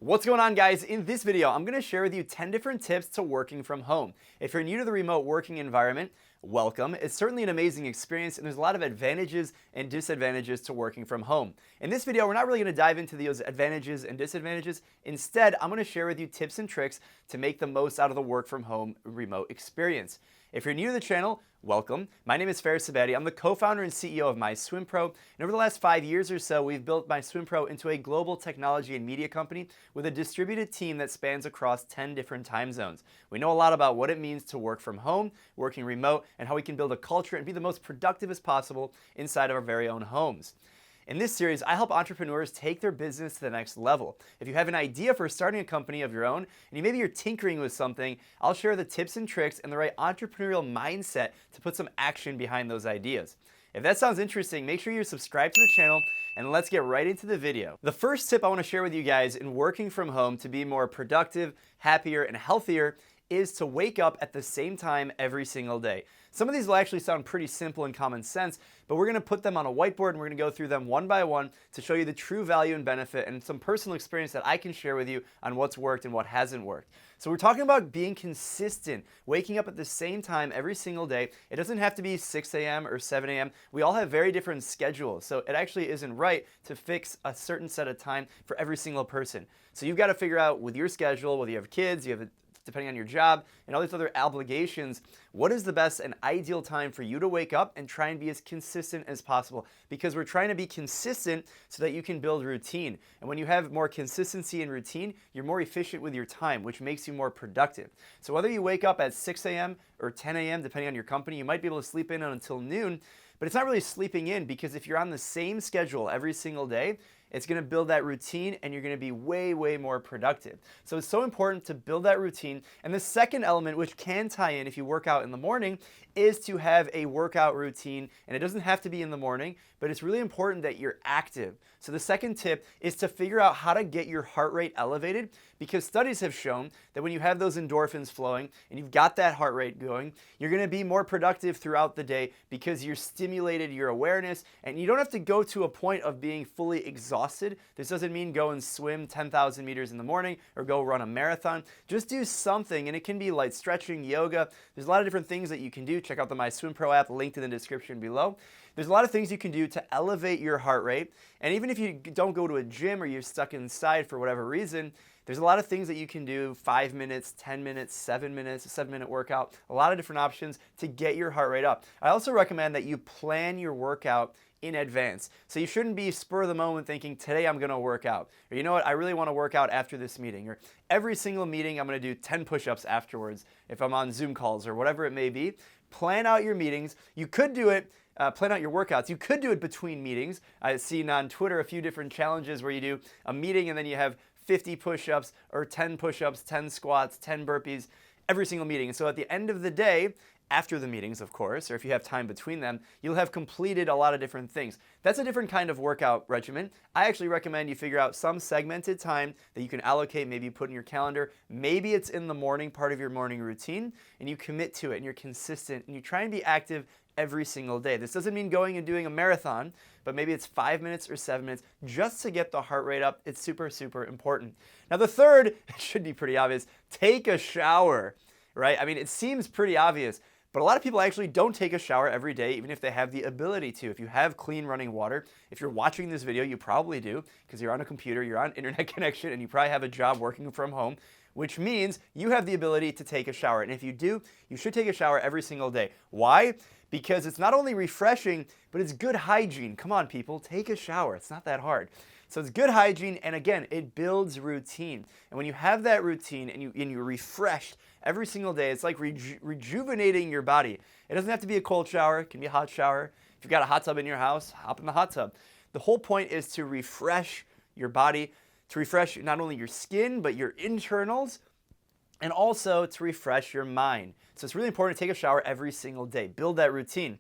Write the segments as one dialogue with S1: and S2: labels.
S1: What's going on, guys? In this video, I'm going to share with you 10 different tips to working from home. If you're new to the remote working environment, welcome. It's certainly an amazing experience, and there's a lot of advantages and disadvantages to working from home. In this video, we're not really going to dive into those advantages and disadvantages. Instead, I'm going to share with you tips and tricks to make the most out of the work from home remote experience. If you're new to the channel, welcome. My name is Faris Sabati. I'm the co-founder and CEO of MySwimPro, and over the last 5 years or so, we've built MySwimPro into a global technology and media company with a distributed team that spans across 10 different time zones. We know a lot about what it means to work from home, working remote, and how we can build a culture and be the most productive as possible inside of our very own homes. In this series, I help entrepreneurs take their business to the next level. If you have an idea for starting a company of your own, and maybe you're tinkering with something, I'll share the tips and tricks and the right entrepreneurial mindset to put some action behind those ideas. If that sounds interesting, make sure you're subscribed to the channel, and let's get right into the video. The first tip I want to share with you guys in working from home to be more productive, happier, and healthier is to wake up at the same time every single day. Some of these will actually sound pretty simple and common sense, but we're going to put them on a whiteboard and we're going to go through them one by one to show you the true value and benefit and some personal experience that I can share with you on what's worked and what hasn't worked. So we're talking about being consistent, waking up at the same time every single day. It doesn't have to be 6 a.m. or 7 a.m. We all have very different schedules, so it actually isn't right to fix a certain set of time for every single person. So you've got to figure out with your schedule, whether you have kids, depending on your job, and all these other obligations, what is the best and ideal time for you to wake up and try and be as consistent as possible? Because we're trying to be consistent so that you can build routine. And when you have more consistency and routine, you're more efficient with your time, which makes you more productive. So whether you wake up at 6 a.m. or 10 a.m., depending on your company, you might be able to sleep in until noon, but it's not really sleeping in, because if you're on the same schedule every single day, it's going to build that routine and you're going to be way, way more productive. So it's so important to build that routine. And the second element, which can tie in if you work out in the morning, is to have a workout routine. And it doesn't have to be in the morning, but it's really important that you're active. So the second tip is to figure out how to get your heart rate elevated, because studies have shown that when you have those endorphins flowing and you've got that heart rate going, you're going to be more productive throughout the day because you're stimulated your awareness, and you don't have to go to a point of being fully exhausted. This doesn't mean go and swim 10,000 meters in the morning or go run a marathon. Just do something, and it can be light stretching, yoga. There's a lot of different things that you can do. Check out the MySwimPro app, linked in the description below. There's a lot of things you can do to elevate your heart rate. And even if you don't go to a gym or you're stuck inside for whatever reason, there's a lot of things that you can do, 5 minutes, 10 minutes, 7 minutes, a 7-minute workout, a lot of different options to get your heart rate up. I also recommend that you plan your workout in advance. So you shouldn't be spur of the moment thinking, today I'm going to work out. Or you know what, I really want to work out after this meeting. Or every single meeting I'm going to do 10 push-ups afterwards if I'm on Zoom calls or whatever it may be. Plan out your meetings. You could do it, plan out your workouts. You could do it between meetings. I've seen on Twitter a few different challenges where you do a meeting and then you have 50 push-ups or 10 push-ups, 10 squats, 10 burpees every single meeting. And so at the end of the day, after the meetings, of course, or if you have time between them, you'll have completed a lot of different things. That's a different kind of workout regimen. I actually recommend you figure out some segmented time that you can allocate, maybe put in your calendar. Maybe it's in the morning, part of your morning routine, and you commit to it and you're consistent and you try and be active every single day. This doesn't mean going and doing a marathon, but maybe it's 5 minutes or 7 minutes just to get the heart rate up. It's super, super important. Now the third, it should be pretty obvious, take a shower, right? I mean, it seems pretty obvious, but a lot of people actually don't take a shower every day, even if they have the ability to. If you have clean running water, if you're watching this video, you probably do, because you're on a computer, you're on internet connection, and you probably have a job working from home, which means you have the ability to take a shower. And if you do, you should take a shower every single day. Why? Because it's not only refreshing, but it's good hygiene. Come on, people, take a shower. It's not that hard. So it's good hygiene, and again, it builds routine. And when you have that routine and you're refreshed every single day, it's like rejuvenating your body. It doesn't have to be a cold shower. It can be a hot shower. If you've got a hot tub in your house, hop in the hot tub. The whole point is to refresh your body, to refresh not only your skin, but your internals, and also to refresh your mind. So it's really important to take a shower every single day. Build that routine.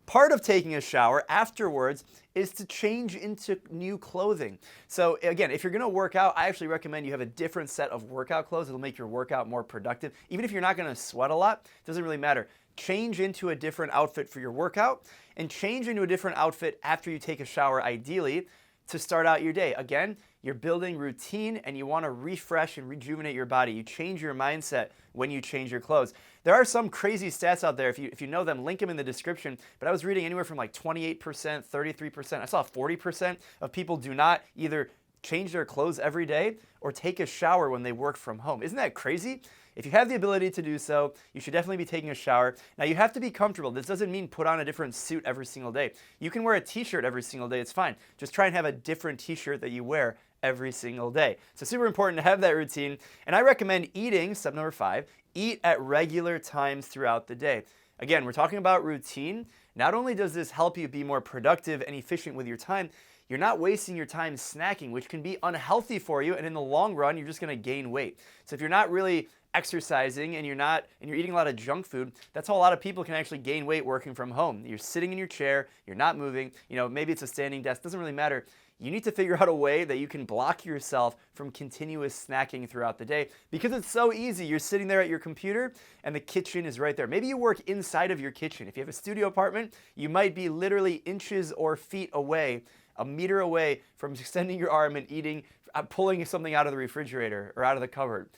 S1: Part of taking a shower afterwards is to change into new clothing. So again, if you're gonna work out, I actually recommend you have a different set of workout clothes. It'll make your workout more productive. Even if you're not gonna sweat a lot, it doesn't really matter. Change into a different outfit for your workout and change into a different outfit after you take a shower, ideally, to start out your day. Again, You're building routine and you want to refresh and rejuvenate your body. You change your mindset when you change your clothes. There are some crazy stats out there. If you know them, link them in the description. But I was reading anywhere from like 28%, 33%. I saw 40% of people do not either change their clothes every day or take a shower when they work from home. Isn't that crazy? If you have the ability to do so, you should definitely be taking a shower. Now, you have to be comfortable. This doesn't mean put on a different suit every single day. You can wear a t-shirt every single day. It's fine. Just try and have a different t-shirt that you wear every single day. So super important to have that routine. And I recommend eating, step number 5, eat at regular times throughout the day. Again, we're talking about routine. Not only does this help you be more productive and efficient with your time, you're not wasting your time snacking, which can be unhealthy for you, and in the long run, you're just gonna gain weight. So if you're not really exercising and you're eating a lot of junk food, that's how a lot of people can actually gain weight working from home. You're sitting in your chair, you're not moving, maybe it's a standing desk, doesn't really matter. You need to figure out a way that you can block yourself from continuous snacking throughout the day because it's so easy. You're sitting there at your computer and the kitchen is right there. Maybe you work inside of your kitchen. If you have a studio apartment, you might be literally inches or feet away, a meter away from extending your arm and eating, pulling something out of the refrigerator or out of the cupboard.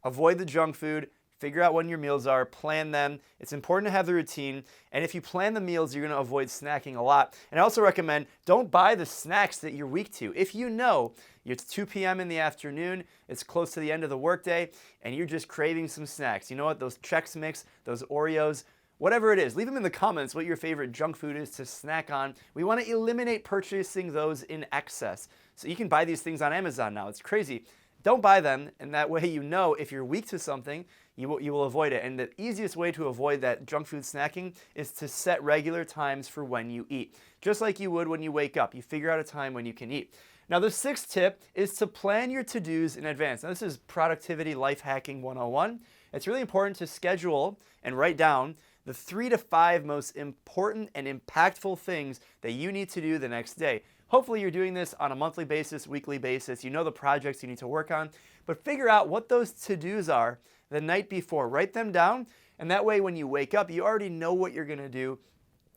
S1: Avoid the junk food. Figure out when your meals are, plan them. It's important to have the routine, and if you plan the meals, you're gonna avoid snacking a lot. And I also recommend don't buy the snacks that you're weak to. If you know it's 2 p.m. in the afternoon, it's close to the end of the workday, and you're just craving some snacks, you know what, those Chex Mix, those Oreos, whatever it is, leave them in the comments what your favorite junk food is to snack on. We wanna eliminate purchasing those in excess. So you can buy these things on Amazon now, it's crazy. Don't buy them, and that way you know if you're weak to something, you will avoid it. And the easiest way to avoid that junk food snacking is to set regular times for when you eat. Just like you would when you wake up. You figure out a time when you can eat. Now, the 6th tip is to plan your to-dos in advance. Now, this is productivity life hacking 101. It's really important to schedule and write down the 3 to 5 most important and impactful things that you need to do the next day. Hopefully you're doing this on a monthly basis, weekly basis. You know the projects you need to work on, but figure out what those to-dos are the night before. Write them down, and that way when you wake up, you already know what you're gonna do.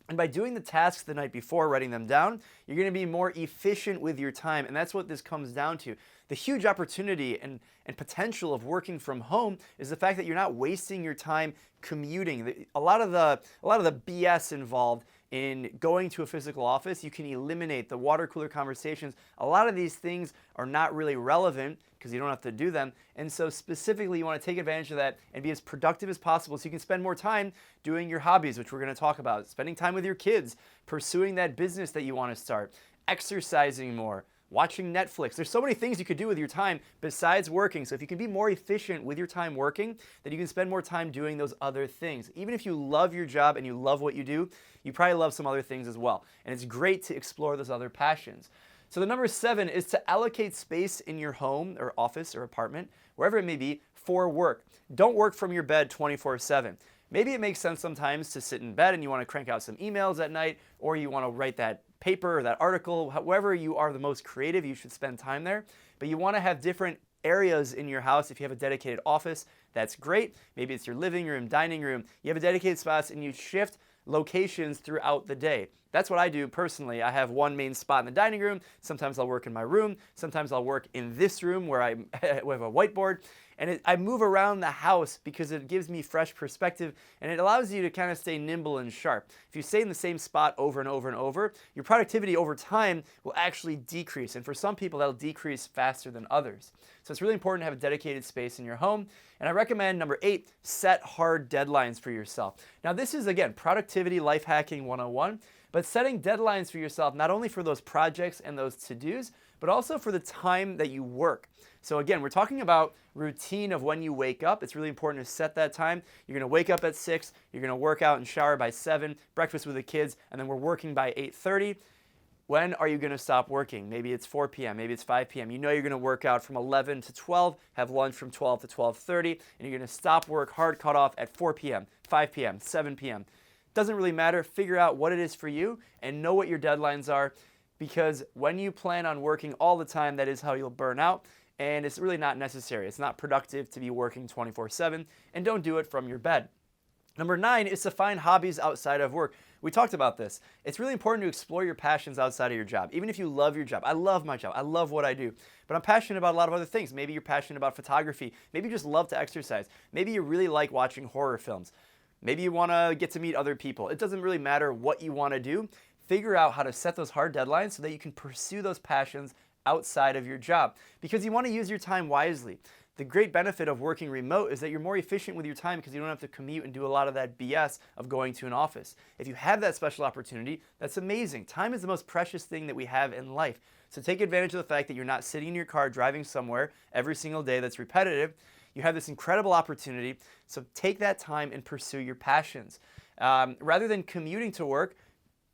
S1: And by doing the tasks the night before, writing them down, you're gonna be more efficient with your time, and that's what this comes down to. The huge opportunity and potential of working from home is the fact that you're not wasting your time commuting. A lot of the BS involved in going to a physical office, you can eliminate the water cooler conversations. A lot of these things are not really relevant because you don't have to do them. And so specifically, you want to take advantage of that and be as productive as possible so you can spend more time doing your hobbies, which we're going to talk about, spending time with your kids, pursuing that business that you want to start, exercising more, watching Netflix. There's so many things you could do with your time besides working. So if you can be more efficient with your time working, then you can spend more time doing those other things. Even if you love your job and you love what you do, you probably love some other things as well. And it's great to explore those other passions. So the number 7 is to allocate space in your home or office or apartment, wherever it may be, for work. Don't work from your bed 24/7. Maybe it makes sense sometimes to sit in bed and you want to crank out some emails at night, or you want to write that paper or that article. However you are the most creative, you should spend time there. But you want to have different areas in your house. If you have a dedicated office, that's great. Maybe it's your living room, dining room. You have a dedicated spots and you shift locations throughout the day. That's what I do personally. I have one main spot in the dining room. Sometimes I'll work in my room. Sometimes I'll work in this room where I have a whiteboard. And I move around the house because it gives me fresh perspective and it allows you to kind of stay nimble and sharp. If you stay in the same spot over and over and over, your productivity over time will actually decrease. And for some people, that'll decrease faster than others. So it's really important to have a dedicated space in your home. And I recommend number 8, set hard deadlines for yourself. Now this is, again, productivity life hacking 101, but setting deadlines for yourself, not only for those projects and those to-dos, but also for the time that you work. So again, we're talking about routine of when you wake up. It's really important to set that time. You're gonna wake up at 6, you're gonna work out and shower by 7, breakfast with the kids, and then we're working by 8:30. When are you gonna stop working? Maybe it's 4 p.m., maybe it's 5 p.m. You know you're gonna work out from 11 to 12, have lunch from 12 to 12:30, and you're gonna stop work, hard cut off at 4 p.m., 5 p.m., 7 p.m. Doesn't really matter. Figure out what it is for you and know what your deadlines are, because when you plan on working all the time, that is how you'll burn out. And it's really not necessary. It's not productive to be working 24/7, and don't do it from your bed. Number 9 is to find hobbies outside of work. We talked about this. It's really important to explore your passions outside of your job. Even if you love your job. I love my job. I love what I do. But I'm passionate about a lot of other things. Maybe you're passionate about photography. Maybe you just love to exercise. Maybe you really like watching horror films. Maybe you want to get to meet other people. It doesn't really matter what you want to do. Figure out how to set those hard deadlines so that you can pursue those passions outside of your job, because you want to use your time wisely. The great benefit of working remote is that you're more efficient with your time because you don't have to commute and do a lot of that BS of going to an office. If you have that special opportunity, that's amazing. Time is the most precious thing that we have in life. So take advantage of the fact that you're not sitting in your car driving somewhere every single day that's repetitive. You have this incredible opportunity, so take that time and pursue your passions. Rather than commuting to work,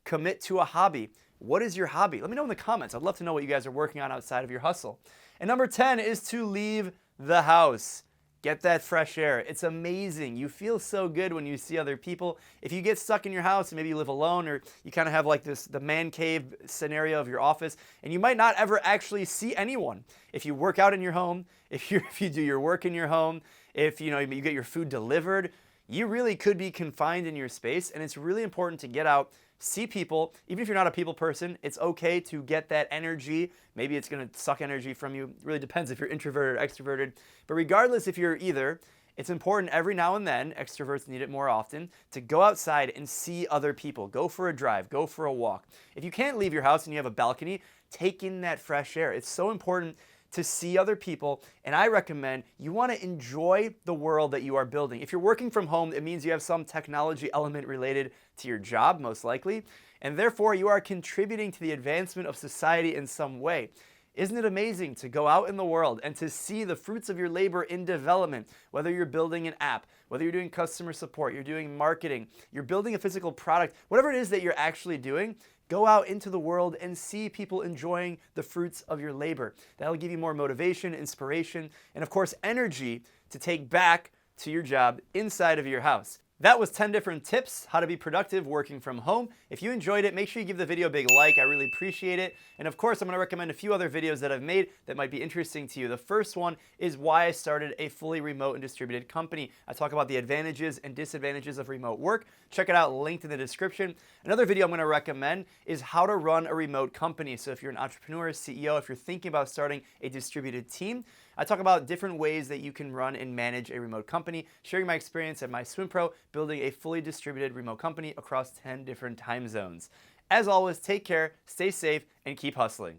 S1: commit to a hobby. What is your hobby? Let me know in the comments. I'd love to know what you guys are working on outside of your hustle. And number 10 is to leave the house. Get that fresh air. It's amazing. You feel so good when you see other people. If you get stuck in your house and maybe you live alone, or you kind of have like the man cave scenario of your office, and you might not ever actually see anyone. If you work out in your home, if you do your work in your home, if you get your food delivered, you really could be confined in your space, and it's really important to get out, see people. Even if you're not a people person, it's okay to get that energy. Maybe it's going to suck energy from you. It really depends if you're introverted or extroverted. But regardless if you're either, it's important every now and then, extroverts need it more often, to go outside and see other people. Go for a drive, go for a walk. If you can't leave your house and you have a balcony, take in that fresh air. It's so important to see other people, and I recommend you want to enjoy the world that you are building. If you're working from home, it means you have some technology element related to your job, most likely, and therefore you are contributing to the advancement of society in some way. Isn't it amazing to go out in the world and to see the fruits of your labor in development, whether you're building an app, whether you're doing customer support, you're doing marketing, you're building a physical product, whatever it is that you're actually doing, go out into the world and see people enjoying the fruits of your labor. That'll give you more motivation, inspiration, and of course, energy to take back to your job inside of your house. That was 10 different tips how to be productive working from home. If you enjoyed it, make sure you give the video a big like. I really appreciate it. And of course, I'm going to recommend a few other videos that I've made that might be interesting to you. The first one is why I started a fully remote and distributed company. I talk about the advantages and disadvantages of remote work. Check it out, linked in the description. Another video I'm going to recommend is how to run a remote company. So if you're an entrepreneur, CEO, if you're thinking about starting a distributed team, I talk about different ways that you can run and manage a remote company, sharing my experience at MySwimPro, building a fully distributed remote company across 10 different time zones. As always, take care, stay safe, and keep hustling.